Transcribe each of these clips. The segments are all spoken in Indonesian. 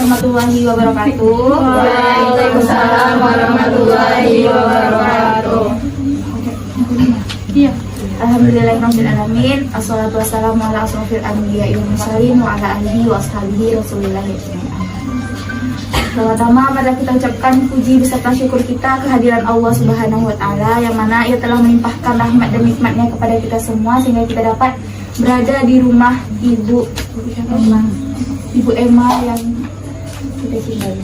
warahmatullahi wabarakatuh. Waalaikumsalam warahmatullahi wabarakatuh. Iya. Alhamdulillahirrahmanirrahim. Assalatu wassalamu ala asrofil anbiya'i wal mursalin wa ala alihi wa ashabihi rasulillah. Pertama, mari kita ucapkan puji beserta syukur kita kehadiran Allah Subhanahu wa Ta'ala, yang mana Ia telah melimpahkan rahmat dan nikmatnya kepada kita semua sehingga kita dapat berada di rumah Ibu Emma yang kita cintai.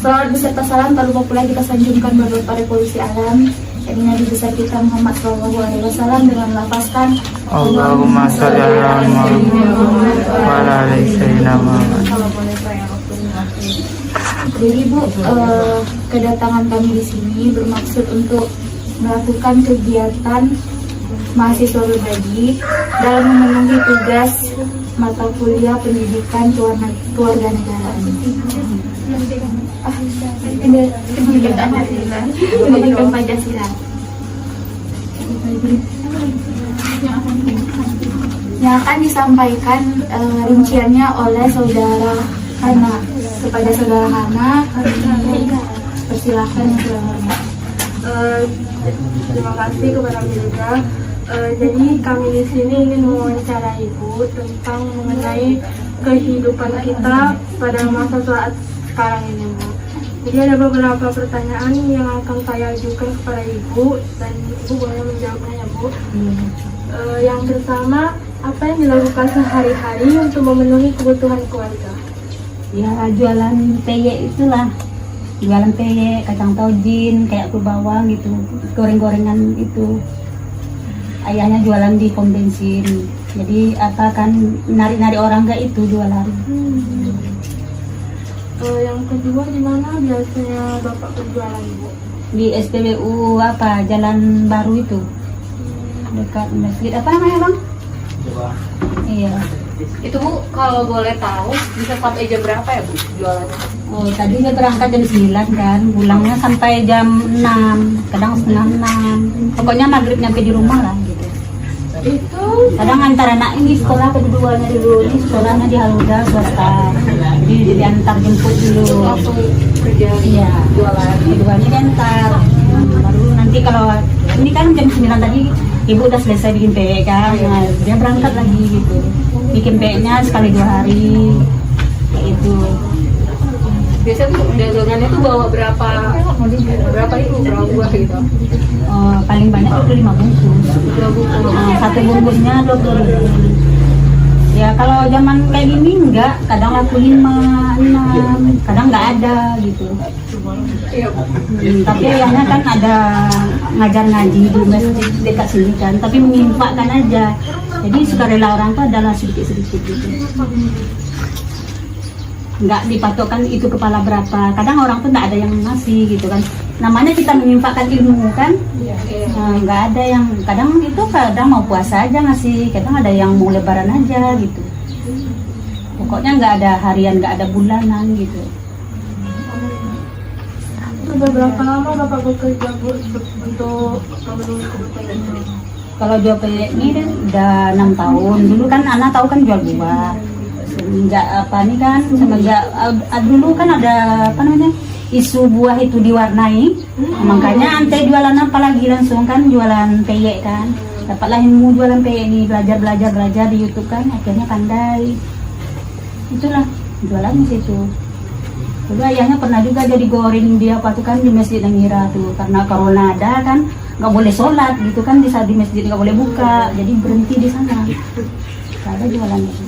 Salawat beserta salam tak lupa pula kita sanjungkan beberapa revolusi alam, yakni Nabi besar kita Muhammad SAW, dengan melafazkan Allahumma sholli ala Muhammad wa ala ali sayyidina Muhammad. Jadi Bu, kedatangan kami di sini bermaksud untuk melakukan kegiatan mahasiswa berbagi dalam memenuhi tugas mata kuliah pendidikan kewarganegaraan. Pendidikan Pancasila. Yang akan disampaikan rinciannya oleh saudara Hana. Kepada saudara Hana, persilahkan saudara. Terima kasih kepada Milda. Jadi kami di sini ingin mewawancarai Ibu tentang mengenai kehidupan kita pada masa saat sekarang ini, Bu. Jadi ada beberapa pertanyaan yang akan saya ajukan kepada Ibu dan Ibu boleh menjawabnya, Bu. Yang pertama, apa yang dilakukan sehari-hari untuk memenuhi kebutuhan keluarga? Ya, jualan peyek itulah, jualan peyek, kacang tojin, kayak kue bawang gitu, goreng-gorengan itu. Ayahnya jualan di pom bensin, jadi apa kan nari-nari orang gak itu jualan. Yang kedua, di mana biasanya Bapak berjualan, Bu? Di SPBU apa, Jalan Baru itu, dekat masjid apa namanya Bang? Iya. Itu Bu, kalau boleh tahu bisa sampai jam berapa ya Bu jualannya? Oh, tadi saya berangkat jam 9 kan, pulangnya sampai jam 6, kadang setengah 6. Pokoknya maghrib nyampe di rumah lah gitu. Itu Kadang antara anak ini sekolah, keduanya dulu, ini sekolahnya di Haluda swasta. Jadi diantar jemput dulu. Langsung kerja Iya, jualan. keduanya diantar. Baru nanti kalau ini kan jam 9 tadi ibu udah selesai bikin peyek kan, nah, dia berangkat lagi gitu. Bikin peyeknya sekali 2 hari kayak gitu. Biasanya Bu dagangannya tuh bawa berapa itu berapa buah gitu? Paling banyak itu 5 bungkus. 2 bungkus. Satu bungkusnya 20.000. Ya kalau zaman kayak gini enggak, kadang laku 5, 6, kadang nggak ada gitu. Iya Bu. Tapi ayahnya kan ada ngajar ngaji di masjid dekat sini kan, tapi menginfakkan aja. Jadi sukarela orang tuh adalah sedikit-sedikit gitu. Nggak dipatokkan itu kepala berapa. Kadang orang tuh nggak ada yang ngasih gitu kan. Namanya kita menginfakkan ilmu kan. Nah, nggak ada yang, kadang mau puasa aja ngasih, kadang ada yang mau lebaran aja gitu. Pokoknya nggak ada harian, nggak ada bulanan gitu. sudah berapa lama Bapak bekerja, Bu, untuk memenuhi kebutuhan itu? Kalau jual peyek ini kan udah 6 tahun. Dulu kan anak tahu kan jual buah. Semenjak semenjak dulu kan ada isu buah itu diwarnai. Makanya ante jualan apa lagi, langsung kan jualan peyek kan. Dapatlah ilmu jualan peyek ini, belajar di YouTube kan, akhirnya pandai. Itulah jualan di situ. Dulu ayahnya pernah juga jadi goreng dia kan di Masjid Namira tuh, karena corona ada kan, nggak boleh sholat gitu kan, di masjid nggak boleh buka, jadi berhenti di sana. Gak ada jualan itu.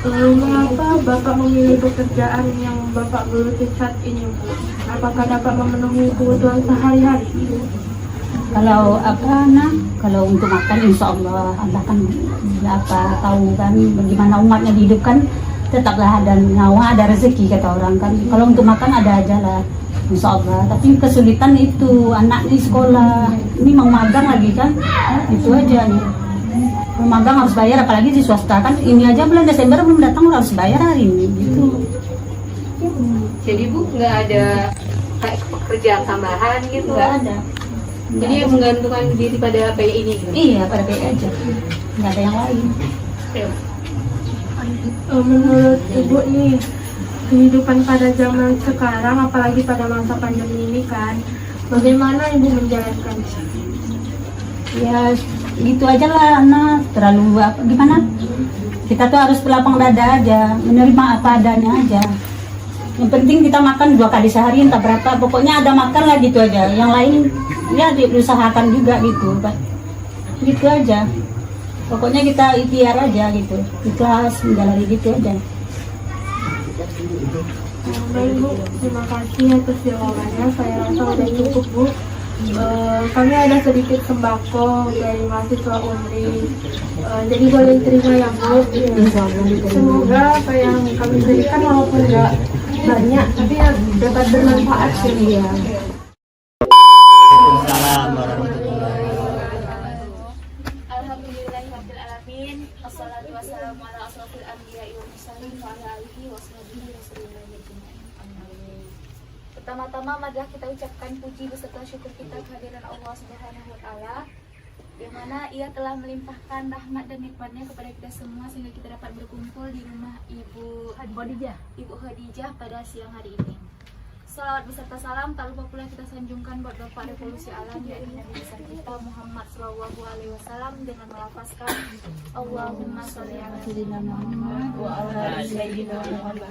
Mengapa Bapak memilih pekerjaan yang Bapak geluti saat ini, Bu? Apakah dapat memenuhi kebutuhan sehari-hari? Kalau kalau untuk makan insya Allah kan tahu kan bagaimana umatnya dihidupkan, tetaplah ada nyawa, ada rezeki kata orang kan. Kalau untuk makan ada aja lah insya Allah. Tapi kesulitan itu anak di sekolah, ini mau magang lagi kan, itu aja nih. Kalau magang harus bayar, apalagi di swasta kan, ini aja bulan Desember belum datang udah harus bayar hari ini gitu. Jadi Bu nggak ada kayak pekerjaan tambahan gitu? Nggak ada. Jadi menggantungkan diri pada PI ini gitu? Iya, pada PI aja, nggak ada yang lain. Ya. Menurut Ibu nih, kehidupan pada zaman sekarang, apalagi pada masa pandemi ini kan, bagaimana Ibu menjalankannya? Ya gitu aja lah anak, terlalu gimana, kita tuh harus berlapang dada aja, menerima apa adanya aja. Yang penting kita makan 2 kali sehari entah berapa, pokoknya ada makan lah gitu aja. Yang lain ya diusahakan juga gitu aja. Pokoknya kita ikhtiar aja gitu, ikhlas menjalani gitu aja. Baik Bu, terima kasih atas jawabannya. Saya rasa sudah cukup Bu. Kami ada sedikit sembako dari mahasiswa UNRI, jadi boleh terima ya Bu. Semoga apa yang kami berikan walaupun nggak banyak, tapi ya dapat bermanfaat sih ya. Waalaikumsalam warahmatullahi Alhamdulillahirrahmanirrahim. Assalatu wassalamu ala asrofil anbiya'i wal mursalin wa ala alihi wa sahbihi wa sallam ajma'in. Amin. Pertama-tama marilah kita ucapkan puji beserta syukur kita kehadiran Allah Subhanahu wa taala, yang mana Ia telah melimpahkan rahmat dan nikmatnya kepada kita semua sehingga kita dapat berkumpul di rumah Ibu Khadijah pada siang hari ini. Salawat beserta salam tak lupa pula kita sanjungkan buat Bapak Revolusi Alam, yaitu Nabi besar kita Muhammad SAW, dengan melafazkan Allahumma sholli ala sayyidina Muhammad wa ala ali sayyidina Muhammad.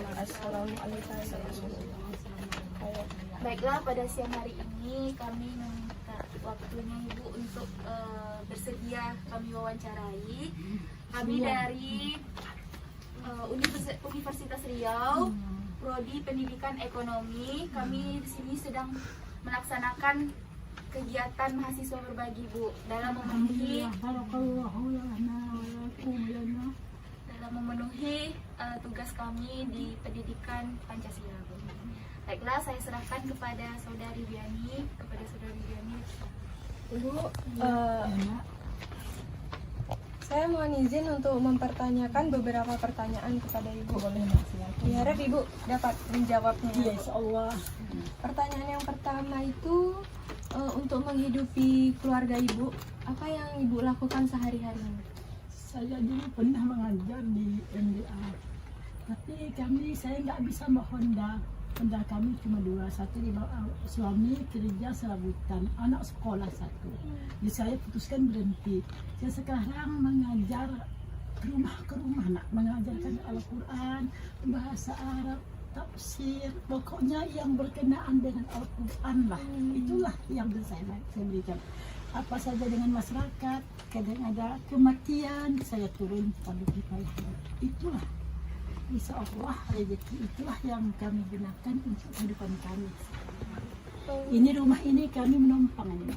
Baiklah, pada siang hari ini kami meminta waktunya Ibu untuk bersedia kami wawancarai. Kami dari Universitas Riau, Prodi Pendidikan Ekonomi. Kami di sini sedang melaksanakan kegiatan mahasiswa berbagi Bu, dalam memenuhi tugas kami di pendidikan Pancasila Bu. Baiklah, saya serahkan kepada Saudari Biani. Ibu, saya mohon izin untuk mempertanyakan beberapa pertanyaan kepada Ibu. Boleh, diharap Ibu dapat menjawabnya. Iya, insya Allah. Pertanyaan yang pertama itu, untuk menghidupi keluarga Ibu, apa yang Ibu lakukan sehari-hari? Saya dulu pernah mengajar di MDA, tapi saya nggak bisa bawa Honda. Honda kami cuma 2, satu dibawa suami kerja serabutan, anak sekolah 1. Jadi saya putuskan berhenti. Saya sekarang mengajar ke rumah nak, mengajarkan Al-Quran, bahasa Arab, tafsir, pokoknya yang berkenaan dengan Al-Quran lah. Itulah yang saya berikan. Apa saja dengan masyarakat, kadang ada kematian, saya turun pada kifayah. Itulah. Insya Allah rezeki itulah yang kami gunakan untuk kehidupan kami. Ini rumah ini kami menumpang ini.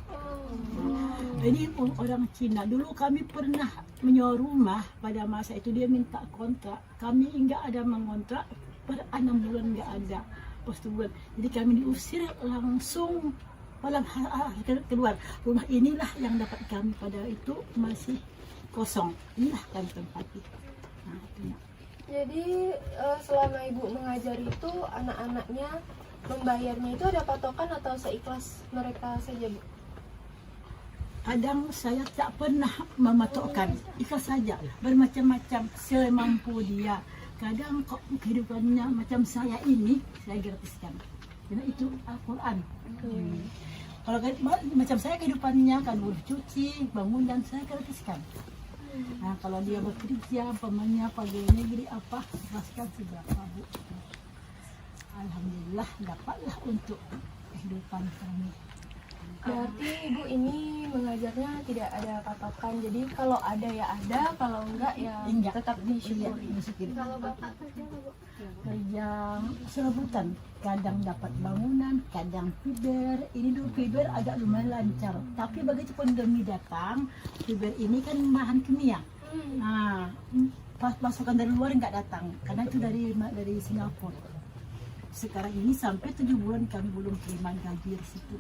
Ini orang Cina. Dulu kami pernah menyewa rumah, pada masa itu dia minta kontrak. Kami enggak ada mengontrak, per 6 bulan enggak ada. Bulan. Jadi kami diusir langsung keluar. Rumah inilah yang dapat kami pada itu masih kosong. Inilah kami tempati. Nah, itu. Jadi selama Ibu mengajar itu, anak-anaknya membayarnya itu ada patokan atau seikhlas mereka saja Bu? Kadang saya tak pernah mematokkan, ikhlas saja lah, bermacam-macam semampu dia. Kadang kok kehidupannya macam saya ini, saya gratiskan. Karena itu Al-Quran. Kalau macam saya kehidupannya kan buruh cuci, bangunan, saya gratiskan. Nah, kalau dia bekerja, pamannya pegawai negeri apa, ikhlaskan seberapa Bu. Alhamdulillah dapatlah untuk kehidupan kami. Berarti Ibu ini mengajarnya tidak ada patokan, jadi kalau ada ya ada, kalau enggak ya tetap disyukuri. Kalau Bapak kerja Bu? Kerja serabutan, kadang dapat bangunan, kadang fiber. Ini dulu fiber agak lumayan lancar, tapi begitu pandemi datang, fiber ini kan bahan kimia. Nah, pas pasukan dari luar nggak datang, karena itu dari Singapura. Sekarang ini sampai 7 bulan kami belum terima gaji di situ.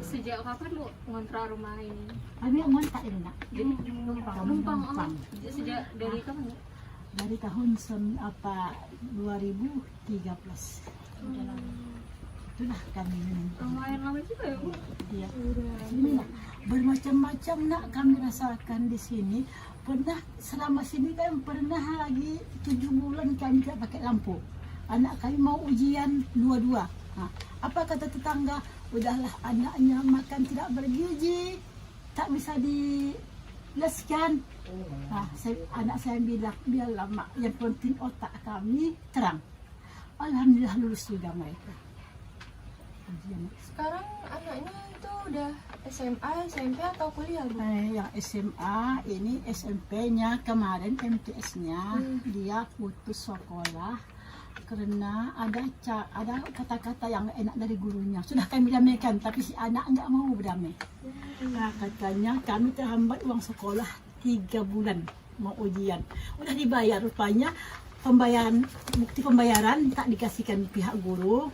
Sejak kapan Bu ngontrak rumah ini? Kami ngontrak ini nak. Jadi numpang. Sejak dari kapan Bu? Dari tahun 2013. Itulah kami menumpang. Lumayan lama juga ya Bu? Iya. Inilah bermacam-macam nak kami rasakan di sini. Pernah selama sini kan pernah lagi 7 bulan kami tidak pakai lampu. anak kami mau ujian dua-dua. Apa kata tetangga? Udahlah anaknya makan tidak bergizi, tak bisa dijelaskan. Anak saya bilang, biarlah mak, yang penting otak kami terang. Alhamdulillah lulus juga mereka. Sekarang anaknya itu udah SMA, SMP atau kuliah, Bu? Yang SMA, ini SMP-nya kemarin MTS-nya dia putus sekolah karena ada kata-kata yang enak dari gurunya. Sudah kami damaikan, tapi si anak nggak mau berdamai. Katanya kami terhambat uang sekolah 3 bulan mau ujian. Udah dibayar, rupanya bukti pembayaran tak dikasihkan pihak guru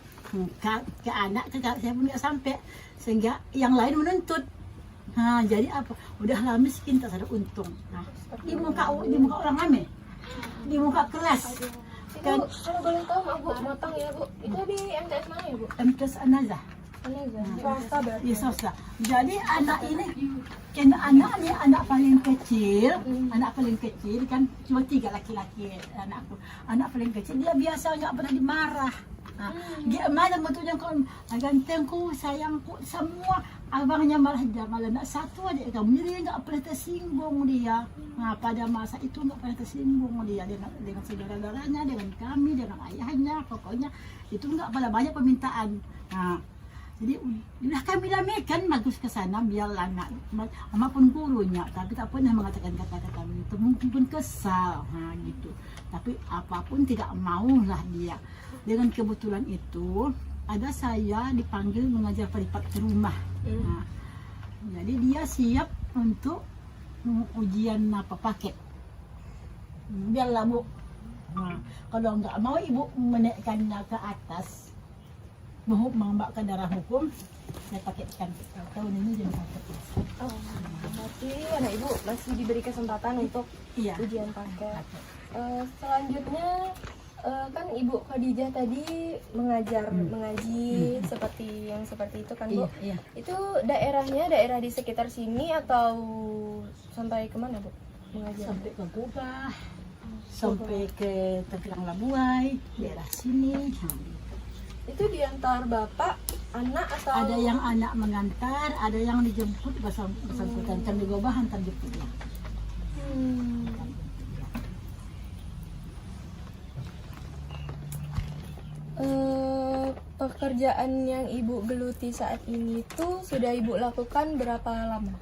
ke anak, ke saya pun nggak sampai, sehingga yang lain menuntut. Jadi apa? Udahlah miskin tak ada untung. Di muka orang rame, di muka kelas. Itu kalau boleh tahu mak Bu, motong ya Bu, itu di MTS mana ya Bu? MTS Anazah. Swasta berarti. Ya swasta. Jadi anak ini, karena anak paling kecil, kan cuma 3 laki-laki anakku. Anak paling kecil dia biasa nggak pernah dimarah. Dia mana betulnya kau gantengku, sayangku, semua abangnya malah nak satu aja kamu dia nggak pernah tersinggung dia. Pada masa itu nggak pernah tersinggung dia dengan saudara-saudaranya, dengan kami, dengan ayahnya, pokoknya itu nggak pernah banyak permintaan. Jadi udah kami damaikan, bagus ke sana biarlah anak maupun gurunya, tapi tak pernah mengatakan kata-kata kami itu, mungkin pun kesal gitu, tapi apapun tidak maulah dia. Dengan kebetulan itu ada saya dipanggil mengajar privat ke rumah. Jadi dia siap untuk ujian paket. Biarlah Bu, kalau nggak mau ibu menaikkannya ke atas, mengombakkan darah hukum, saya paketkan. Tahun ini jadi paket. Berarti anak Ibu masih diberi kesempatan untuk ujian paket. Selanjutnya kan Ibu Khadijah tadi mengaji seperti itu kan Bu? Iya. Itu daerah di sekitar sini atau sampai kemana Bu mengajar? Sampai ke Gubah, sampai ke Tegerang Labuai, daerah sini. Itu diantar bapak, anak atau? Ada yang anak mengantar, ada yang dijemput bersangkutan. Kan di Gubah antar jemputnya. Pekerjaan yang Ibu geluti saat ini tuh sudah Ibu lakukan berapa lama?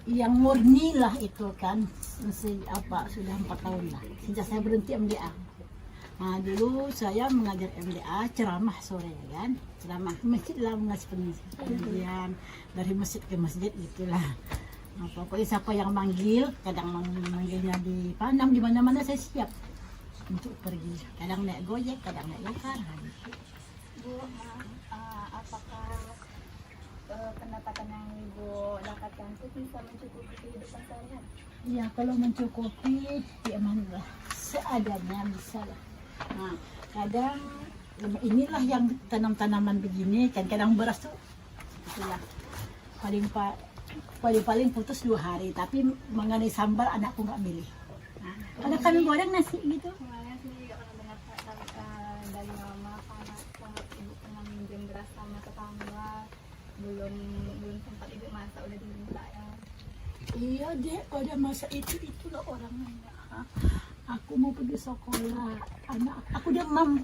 Yang murni lah itu kan, sudah 4 tahun lah. Sejak saya berhenti MDA. Dulu saya mengajar MDA, ceramah sore kan, ceramah masjid lah, mengasih pengajian dari masjid ke masjid gitulah. Pokoknya siapa yang manggil, kadang manggilnya di Panam, di mana-mana saya siap untuk pergi. Kadang naik Gojek, kadang naik Gokar. Gitu. Bu, apakah pendapatan yang Ibu dapatkan itu bisa mencukupi kehidupan sehari-hari? Ya, kalau mencukupi, ya alhamdulillah seadanya bisa lah. Kadang inilah yang tanam-tanaman begini kan, kadang beras tuh itulah paling putus 2 hari, tapi mengenai sambal anakku nggak milih. Kadang kami goreng nasi gitu. Kemarin sih juga pernah dengar dari mama kalau Ibu pernah minjem beras sama tetangga, belum sempat Ibu masak udah diminta ya. Iya dek, pada masa itulah orangnya. Aku mau pergi sekolah, aku demam.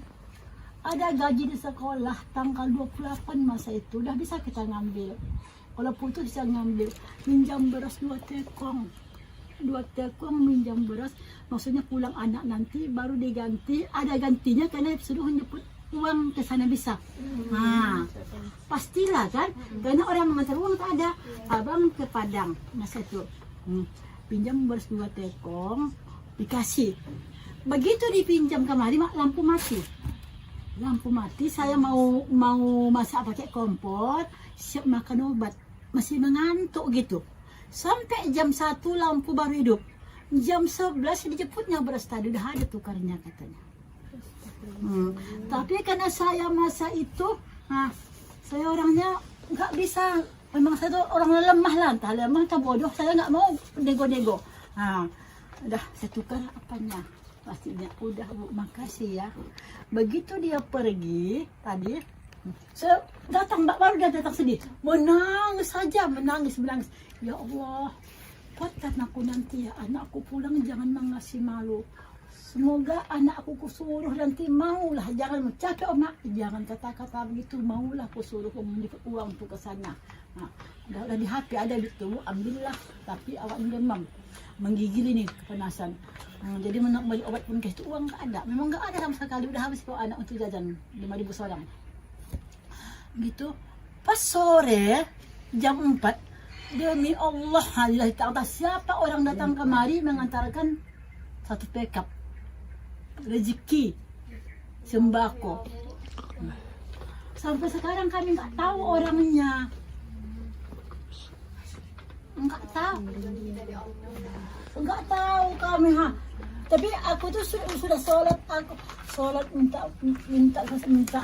Ada gaji di sekolah tanggal 28 masa itu, udah bisa kita ngambil. Kalau putus bisa ngambil, minjam beras 2 tekong minjam beras, maksudnya pulang anak nanti baru diganti, ada gantinya karena suruh nyebut uang ke sana bisa. Pastilah kan, karena orang mengantar uang tak ada. Abang ke Padang masa itu, pinjam beras 2 tekong, dikasih. Begitu dipinjam kemarin, lampu mati, saya mau masak pakai kompor, siap makan obat, masih mengantuk gitu. Sampai jam 1 lampu baru hidup. Jam 11 dijemputnya beras tadi, udah ada tukarnya katanya. Tapi karena saya masa itu, saya orangnya nggak bisa, memang saya tuh orang lemah lah, entah lemah entah bodoh, saya nggak mau nego-nego. Udah saya tukar apanya, pastinya udah Bu, makasih ya. Begitu dia pergi tadi, datang Mbak baru dia datang sedih, menangis saja, menangis. Ya Allah, kuatkan aku nanti ya, anakku pulang jangan mengasih malu. Semoga anakku kusuruh nanti maulah, jangan capek Oma, jangan kata-kata begitu, maulah kusuruh uang tuh ke sana. Nah, udah di HP ada itu, ambillah, tapi awak demam, menggigil ini kepanasan. Jadi beli obat pun itu uang nggak ada, memang nggak ada sama sekali, udah habis bawa anak untuk jajan 5.000 seorang. Gitu, pas sore jam 4, demi Allah, Allah Ta'ala, siapa orang datang kemari mengantarkan satu pickup rezeki sembako. Sampai sekarang kami nggak tahu orangnya, nggak tahu kami Tapi aku tuh sudah sholat, sholat minta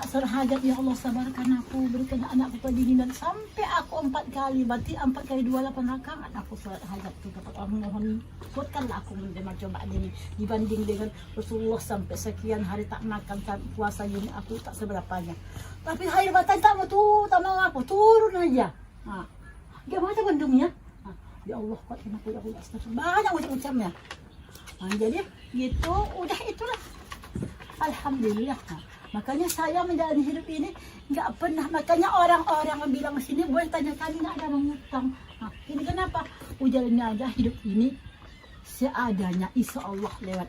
serhajat, ya Allah sabarkan aku, berikan anakku kedinginan sampai aku 4 kali, berarti 4 kali 2 8 rakaat aku sholat hajat tuh kepada Allah, mohon kuatkanlah aku menerima cobaan ini dibanding dengan Rasulullah sampai sekian hari tak makan puasa ini aku tak seberapanya, tapi air batang tak mau aku turun aja. Gimana bendungnya? Ya Allah kuatkan aku, ya Allah, banyak ucap-ucapnya. Jadi gitu, udah itulah. Alhamdulillah. Makanya saya menjalani hidup ini nggak pernah. Makanya orang-orang bilang sini boleh tanya kali nggak ada mengutang. Ini kenapa? Ujarnya aja hidup ini seadanya, insya Allah lewat.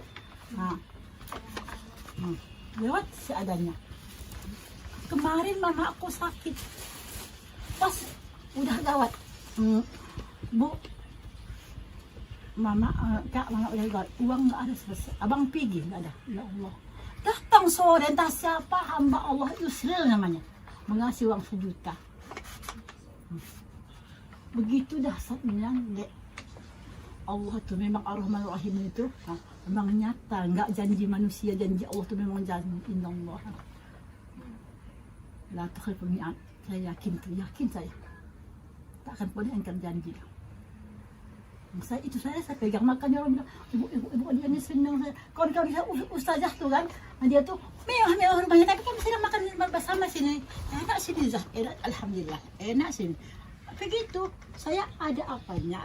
Lewat seadanya. Kemarin mama aku sakit, pas udah gawat. Bu, mama udah gawat, uang nggak ada selesai, abang pergi nggak ada. Ya Allah, datang sore entah siapa hamba Allah, Yusril namanya, mengasih uang 1 juta. Begitu dahsyatnya dek. Allah tuh memang Ar-Rahman Ar-Rahim itu memang nyata, nggak janji manusia, janji Allah tuh memang janji. Innallaha la tukhlifu al-mi'ad. Saya yakin saya tak akan pernah ingkar janji. Saya pegang, makanya orang bilang, ibu dia ini senang. Kawan-kawan saya ustazah tuh kan, dia tuh mewah rumahnya, tapi kan bisa makan bersama sini, enak sini Zah, enak, alhamdulillah enak sini. Begitu, saya ada apanya,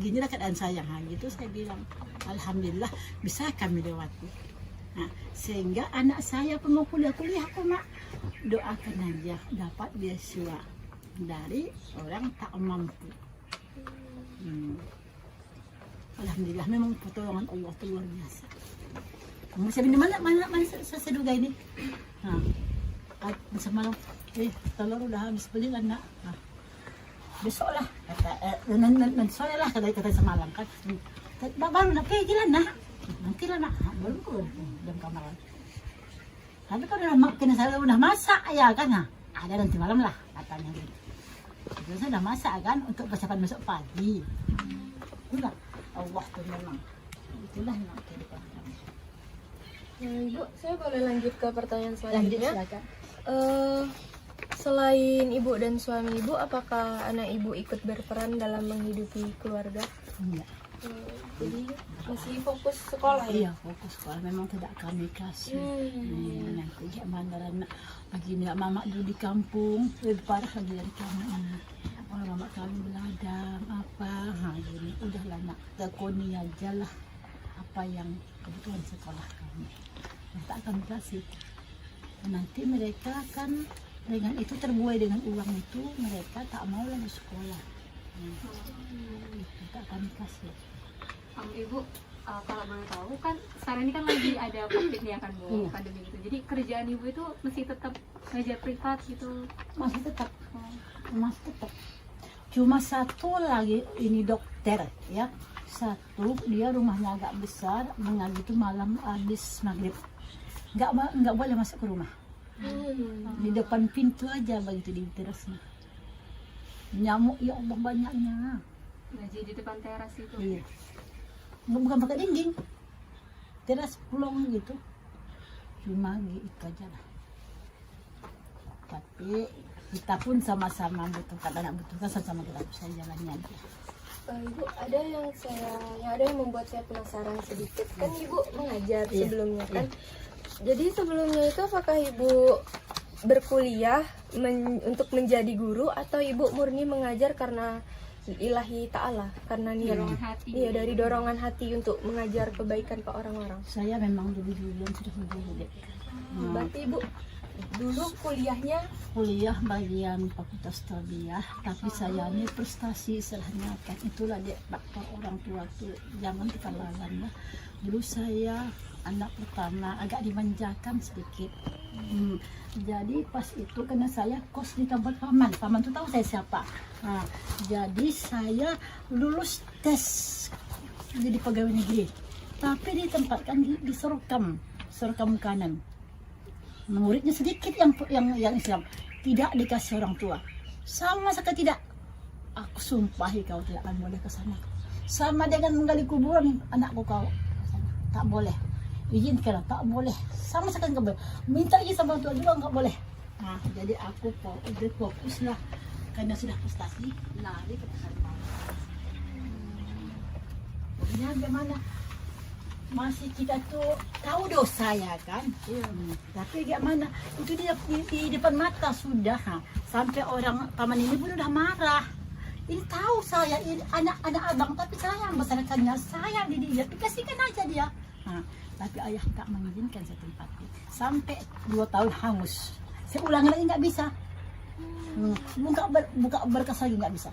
gini lah keadaan saya, gitu saya bilang, alhamdulillah bisa kami lewati. Sehingga anak saya pun mau kuliah aku mak, doakan aja dapat beasiswa dari orang tak mampu. Alhamdulillah, memang pertolongan Allah itu luar biasa. Masih mana saya duga ini. Semalam, telur udah habis beli lah nak. Besok lah, sore lah kata semalam kan. Baru nak pergi lah nak. Nanti lah nak, baru pun dalam kamar. Tapi kalau udah makan saya udah masak ya kan, ada nanti malam lah katanya gitu. Terus saya udah masak kan untuk persiapan besok pagi. Itulah Allah tuh memang. Itulah yang kehidupan kami. Ibu, saya boleh lanjut ke pertanyaan selanjutnya? Silakan. Selain ibu dan suami ibu, apakah anak ibu ikut berperan dalam menghidupi keluarga? Enggak. Jadi masih fokus sekolah ya? Iya, fokus sekolah. Memang tidak kami kasih. Nanti gimana anak begini, mama dulu di kampung lebih parah lagi dari kami. Mama kami beladang apa, gini udahlah nak tekuni aja lah apa yang kebutuhan sekolah kami. Tak akan kasih. Nanti mereka kan dengan itu terbuai dengan uang itu mereka tak mau lagi sekolah. Itu tak kami kasih. Ibu, kalau boleh tahu kan sekarang ini kan lagi ada COVID ya kan Bu, pandemi gitu. Jadi kerjaan ibu itu masih tetap ngajar privat gitu? Masih tetap. Cuma satu lagi ini dokter ya. Satu dia rumahnya agak besar, mengaji itu malam habis maghrib. Nggak boleh masuk ke rumah. Di depan pintu aja begitu di terasnya. Nyamuk ya Allah banyaknya. Ngaji di depan teras itu? Iya. Bukan pakai dinding, teras pulang gitu, cuma gitu aja lah. Tapi kita pun sama-sama butuhkan, anak butuhkan sama-sama kita bisa jalannya aja. Ibu, ada yang membuat saya penasaran sedikit. Kan Ibu mengajar sebelumnya kan. Jadi sebelumnya itu apakah Ibu berkuliah untuk menjadi guru atau Ibu murni mengajar karena ilahi ta'ala, karena niat Dorongan hati. iya, dari dorongan hati untuk mengajar kebaikan ke orang-orang. Saya memang dulu-duluan sudah mengguru, Dek. Berarti Ibu dulu kuliahnya Kuliah bagian fakultas tarbiyah, tapi saya ini prestasi istilahnya kan, itulah Dek, faktor orang tua tuh jangan kita lawan lah. Dulu saya anak pertama agak dimanjakan sedikit. Jadi pas itu karena saya kos di tempat paman tuh tahu saya siapa. Nah, jadi saya lulus tes jadi pegawai negeri, tapi ditempatkan di Serkam kanan. Muridnya sedikit yang Islam, tidak dikasih orang tua, sama sekali tidak. Aku sumpahi kau tidak akan boleh ke sana, sama dengan menggali kuburan anakku kau tak boleh. Izinkan, tak boleh, sama sekali nggak boleh. Minta izin sama tua juga nggak boleh. Nah, jadi aku udah fokus lah karena sudah prestasi, lari ke pesantren. Ya gimana? Masih kita tuh tahu dosa ya kan? Tapi gimana? Itu di depan mata sudah. Sampai orang paman ini pun udah marah. Ini tahu saya ini anak abang, tapi saya membesarkannya, saya dididik, dikasihkan aja dia. Nah, tapi ayah tak mengizinkan saya tempati. Sampai 2 tahun hangus. Saya ulang lagi nggak bisa. Buka berkas lagi nggak bisa.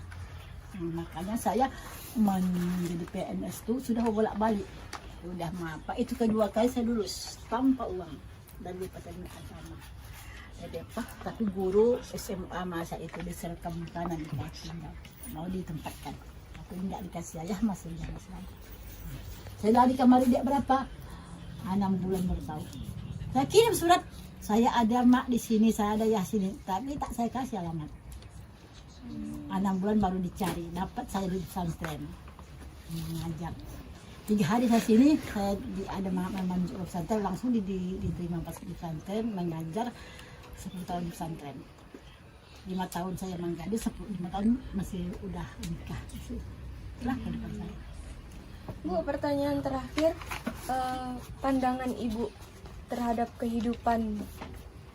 Makanya saya menjadi PNS tuh sudah bolak-balik. Udah apa? Itu kedua kali saya lulus tanpa uang dari Departemen Agama. Tapi guru SMA masa itu di Serkam kanan di Pakinda mau ditempatkan. Aku nggak dikasih ayah masih jalan lagi. Saya lari kemari dia berapa? 6 bulan baru tahu. Saya kirim surat, saya ada mak di sini, saya ada ya sini, tapi tak saya kasih alamat. 6 bulan baru dicari, dapat saya di pesantren mengajar. 3 hari saya sini, saya ada manjuk pesantren, langsung diterima pas di pesantren mengajar 10 tahun di pesantren. 5 tahun saya mengajar, 5 tahun masih udah nikah. Itulah kehidupan saya. Bu, pertanyaan terakhir, pandangan Ibu terhadap kehidupan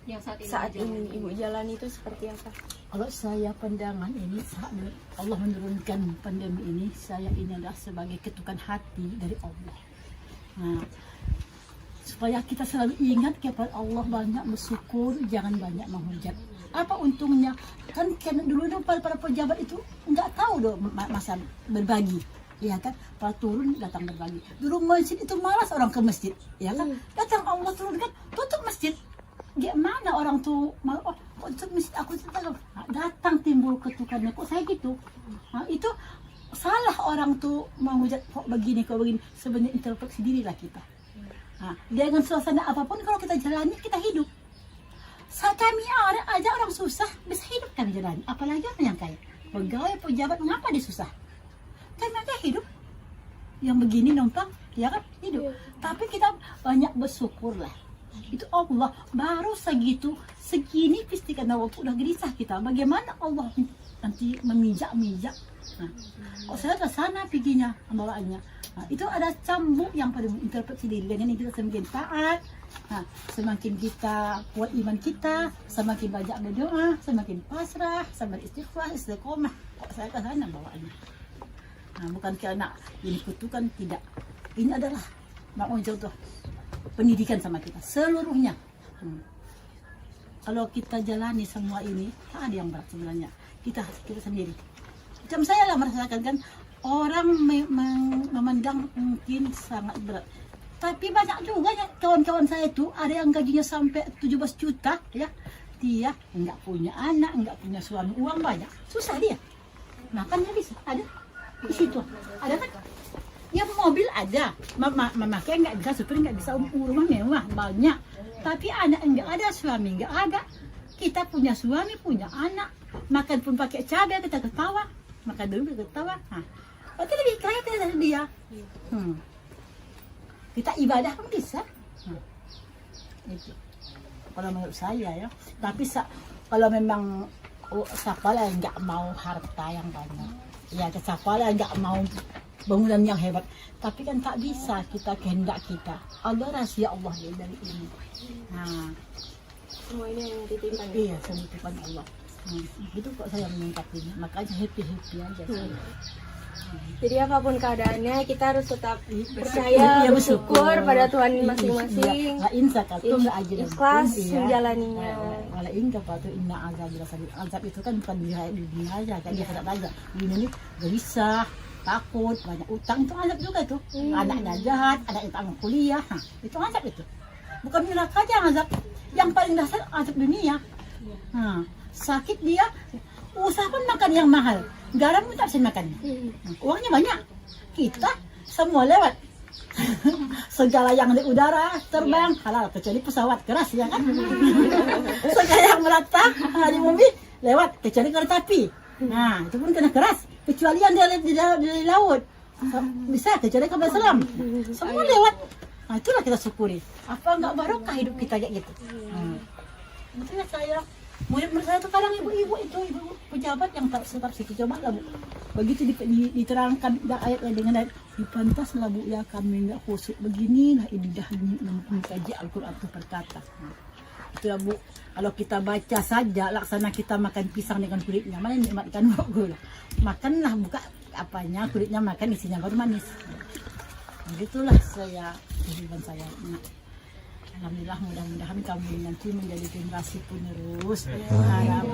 Yang saat ini Ibu jalani itu seperti apa? Kalau saya pandangan ini saat Allah menurunkan pandemi ini, saya ini adalah sebagai ketukan hati dari Allah. Nah, supaya kita selalu ingat kepada Allah, banyak bersyukur, jangan banyak menghujat. Apa untungnya? Kan dulu para pejabat itu nggak tahu dong masa berbagi. Ya kan, pas turun datang berbagi. Dulu masjid itu malas orang ke masjid, ya kan? Datang Allah turun kan, tutup masjid. Gimana orang tuh malah tutup masjid, aku tahu. Nah, datang timbul ketukannya, kok saya gitu. Nah, itu salah orang tuh menghujat kok begini. Sebenarnya introspeksi dirilah kita. Nah, dengan suasana apapun kalau kita jalani, kita hidup. Kami aja orang susah bisa hidup kami jalani, apalagi orang yang kaya. Pegawai pejabat mengapa dia susah? Kan aja hidup yang begini numpang, ya kan hidup. Tapi kita banyak bersyukur lah. Itu Allah baru segini pasti karena waktu udah gelisah kita. Bagaimana Allah nanti memijak. Nah, saya ke sana piginya bawaannya. Nah, itu ada cambuk yang pada menginterpretasi diri dengan ini kita semakin taat. Nah, semakin kita kuat iman kita, semakin banyak berdoa, semakin pasrah, semakin istiqomah. Kok saya ke sana bawaannya. Nah, bukan karena ini kutukan, tidak. Ini adalah mau contoh pendidikan sama kita seluruhnya. Kalau kita jalani semua ini, tak ada yang berat sebenarnya. Kita sendiri. Macam saya lah merasakan kan, orang memandang mungkin sangat berat. Tapi banyak juga ya kawan-kawan saya itu ada yang gajinya sampai 17 juta, ya. Dia nggak punya anak, nggak punya suami, uang banyak, susah dia. Makannya bisa, ada. Di situ ada kan, ya mobil ada, memakai nggak bisa, supir nggak bisa, rumah mewah banyak, tapi anak nggak ada, suami nggak ada. Kita punya suami, punya anak, makan pun pakai cabai, kita ketawa, makan dulu kita ketawa. Nah, kita lebih kaya dari dia. Kita ibadah pun bisa. Itu kalau menurut saya ya. Tapi kalau memang siapa lah yang nggak mau harta yang banyak, Ya siapa lah nggak mau bangunan yang hebat. Tapi kan tak bisa kita kehendak kita. Allah rahasia Allah dia dari ini. Nah, Semua ini yang titipan. iya semua titipan Allah. Itu kok saya menyingkapinya. Makanya happy aja. Saya. Jadi apapun keadaannya kita harus tetap Iya, percaya, bersyukur pada Tuhan Iya, masing-masing. la in zakartum la ajrin. Ikhlas Iya. menjalaninya. Wala in kafartum inna azab lasadid. Azab itu kan bukan di dunia aja, kan di akhirat aja. Di dunia ini gelisah, takut, banyak utang, itu azab juga itu. Anaknya jahat, anak itu anak kuliah, nah, itu azab itu. Bukan neraka aja azab. Yang paling dasar azab dunia. Nah, sakit dia, usahakan makan yang mahal. Garam pun tak bisa makannya. Nah, uangnya banyak. Kita semua lewat. Segala yang di udara terbang halal kecuali pesawat keras ya kan. Segala yang merata di bumi lewat kecuali kereta api. Nah itu pun kena keras. Kecuali yang di laut bisa kecuali kapal selam. Semua lewat. Nah itulah kita syukuri. Apa enggak barokah hidup kita kayak gitu. Makanya saya murid-murid saya sekarang ibu-ibu itu ibu pejabat yang tak tetap sikit coba lah Bu. Begitu diterangkan ayatnya dengan ayat dipantaslah Bu ya kami enggak khusyuk beginilah indah mengkaji Al-Qur'an itu berkata. Nah, itulah Bu. Kalau kita baca saja laksana kita makan pisang dengan kulitnya mana nikmat ikan gula. Makanlah buka apanya kulitnya makan isinya baru manis. Begitulah saya kehidupan saya. Nah, alhamdulillah mudah-mudahan kamu nanti menjadi generasi penerus harapan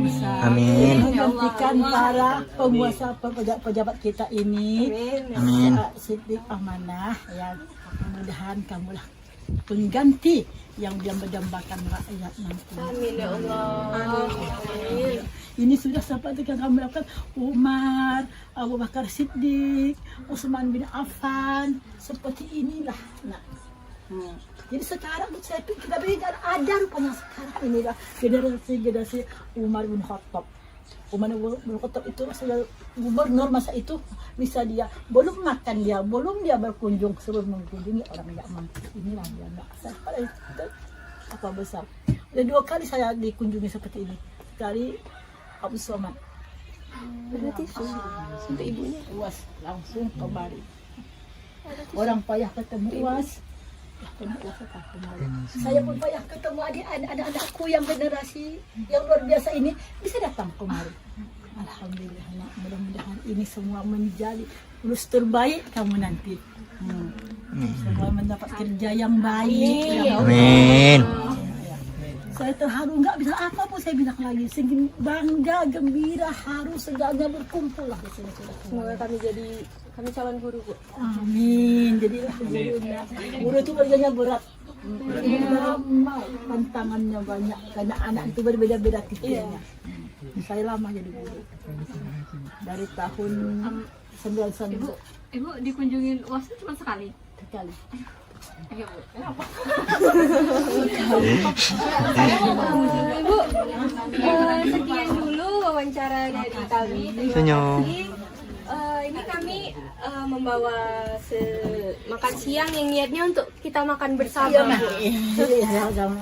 bangsa. Amin. Menggantikan para penguasa pejabat kita ini. Amin. Siddiq amanah ya. Mudah-mudahan kamulah pengganti yang dia mendambakan rakyat nanti. Amin ya Allah. Amin. Ini sudah sampai ketika kami lakukan Umar, Abu Bakar Siddiq, Utsman bin Affan, seperti inilah. Nah, jadi sekarang saya pikir kita berikan ada rupanya sekarang inilah generasi Umar bin Khattab. Umar bin Khattab itu sudah gubernur masa itu, bisa dia belum makan belum dia berkunjung suruh mengunjungi orang yang mampu. Inilah dia enggak sampai apa besar. Udah 2 kali saya dikunjungi seperti ini. Sekali Abu Somad. Berarti untuk ibunya. UAS langsung kembali. Orang payah ketemu UAS. Saya pun payah ketemu adik-anakku yang generasi yang luar biasa ini bisa datang kemari. Alhamdulillah, nak. Mudah-mudahan ini semua menjadi lulus terbaik kamu nanti. Semua mendapat kerja yang baik. Ya Allah. Amin. Saya terharu, nggak bisa apapun saya bilang lagi. Sehingga bangga, gembira, haru, segalanya berkumpul lah di sini. Semoga kami calon guru Bu. Amin. Jadilah gurunya. Guru itu kerjanya berat. Lama, tantangannya banyak. Karena anak itu berbeda-beda tipenya. Saya lama jadi guru. Dari tahun 99 Ibu dikunjungin UAS cuma sekali. sekali. Iya Bu. Ibu, sekian dulu wawancara dari kami. Senyum. Ini kami membawa makan siang yang niatnya untuk kita makan bersama. Bu. Iya, sama-sama.